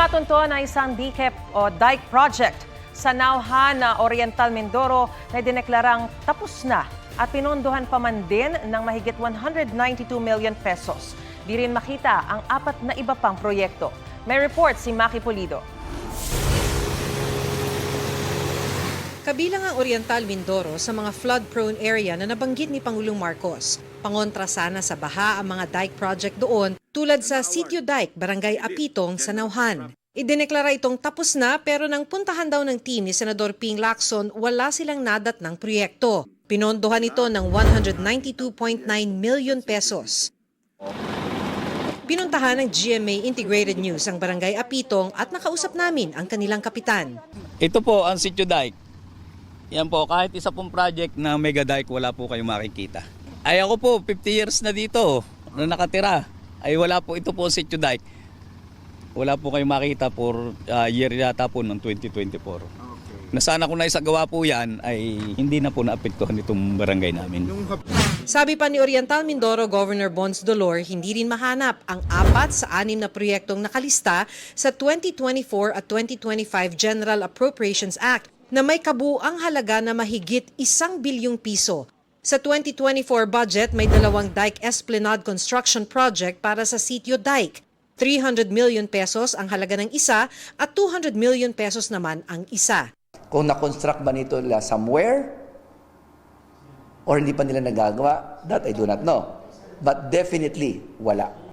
Pinatuntuan na isang DKEP o dike project sa Nauhan na Oriental Mindoro na dineklarang tapos na at pinondohan pa man din ng mahigit 192 million pesos. Di rin makita ang apat na iba pang proyekto. May report si Maki Pulido. Kabilang ang Oriental Mindoro sa mga flood-prone area na nabanggit ni Pangulong Marcos. Pangontra sana sa baha ang mga dike project doon tulad sa Sitio Dike, Barangay Apitong sa Nauhan. Idineklara itong tapos na pero nang puntahan daw ng team ni Senador Ping Lacson, wala silang nadat ng proyekto. Pinondohan ito ng 192.9 million pesos. Pinuntahan ng GMA Integrated News ang Barangay Apitong at nakausap namin ang kanilang kapitan. Ito po ang Sitio Dike. Yan po, kahit isa pong project na mega dike, wala po kayong makikita. Ay ako po, 50 years na dito na nakatira. Ay wala po, ito po ang Sitio Dike. Wala po kayong makita for year yata po ng 2024. Okay. Na sana kung naisagawa po yan, ay hindi na po naapektuhan itong barangay namin. Sabi pa ni Oriental Mindoro Governor Bons Dolor, hindi rin mahanap ang 4 sa 6 na proyektong nakalista sa 2024 at 2025 General Appropriations Act na may kabuuang halaga na mahigit 1 bilyong piso. Sa 2024 budget, may 2 dike esplanade construction project para sa Sitio Dike. 300 million pesos ang halaga ng isa at 200 million pesos naman ang isa. Kung na-construct ba nito nila somewhere or hindi pa nila nagagawa, that I do not know. But definitely, wala.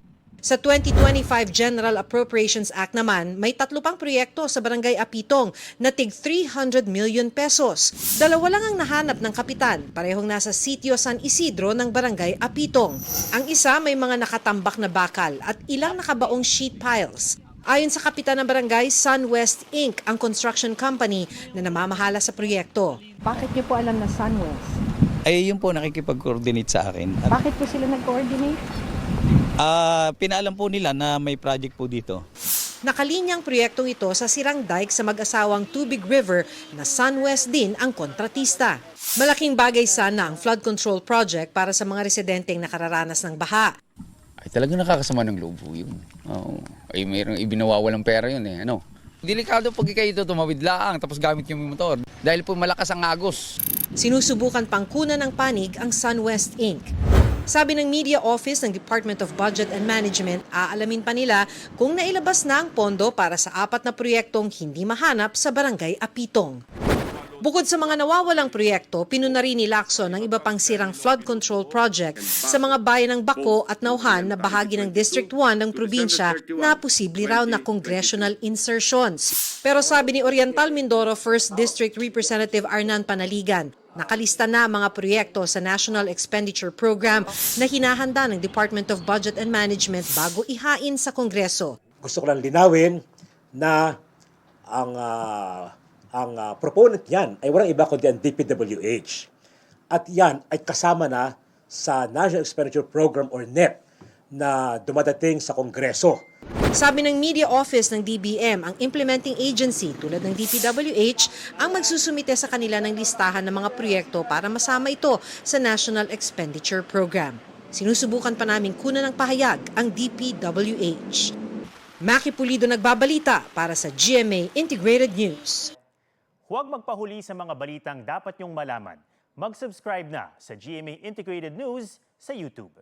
Sa 2025 General Appropriations Act naman, may 3 pang proyekto sa Barangay Apitong na tig 300 million pesos. 2 lang ang nahanap ng kapitan, parehong nasa Sitio San Isidro ng Barangay Apitong. Ang isa may mga nakatambak na bakal at ilang nakabaong sheet piles. Ayon sa kapitan ng barangay, SunWest Inc. ang construction company na namamahala sa proyekto. Bakit niyo po alam na SunWest? Ay yun po nakikipag-coordinate sa akin. Bakit po sila nag-coordinate? Pinaalam po nila na may project po dito. Nakalinyang proyektong ito sa sirang dike sa mag-asawang Tubig River na SunWest din ang kontratista. Malaking bagay sana ang flood control project para sa mga residenteng nakararanas ng baha. Ay talagang nakakasama ng loob po yun. Oo. Ay mayroong ibinawawalang pera yun eh. Ano? Delikado pag kayo ito tumawid laang tapos gamit yung motor. Dahil po malakas ang agos. Sinusubukan pang kunan ng panig ang SunWest Inc. Sabi ng Media Office ng Department of Budget and Management, aalamin pa nila kung nailabas na ang pondo para sa 4 na proyektong hindi mahanap sa Barangay Apitong. Bukod sa mga nawawalang proyekto, pinuna rin ni Lacson ang iba pang sirang flood control project sa mga bayan ng Baco at Nauhan na bahagi ng District 1 ng probinsya na posible raw na congressional insertions. Pero sabi ni Oriental Mindoro 1st District Representative Arnan Panaligan, nakalista na ang mga proyekto sa National Expenditure Program na hinahanda ng Department of Budget and Management bago ihain sa Kongreso. Gusto ko lang linawin na ang proponent yan ay walang iba kundi ang DPWH. At yan ay kasama na sa National Expenditure Program or NEP na dumadating sa Kongreso. Sabi ng Media Office ng DBM, ang implementing agency tulad ng DPWH ang magsusumite sa kanila ng listahan ng mga proyekto para masama ito sa National Expenditure Program. Sinusubukan pa namin kunan ng pahayag ang DPWH. Maki Pulido nagbabalita para sa GMA Integrated News. Huwag magpahuli sa mga balitang dapat niyong malaman. Mag-subscribe na sa GMA Integrated News sa YouTube.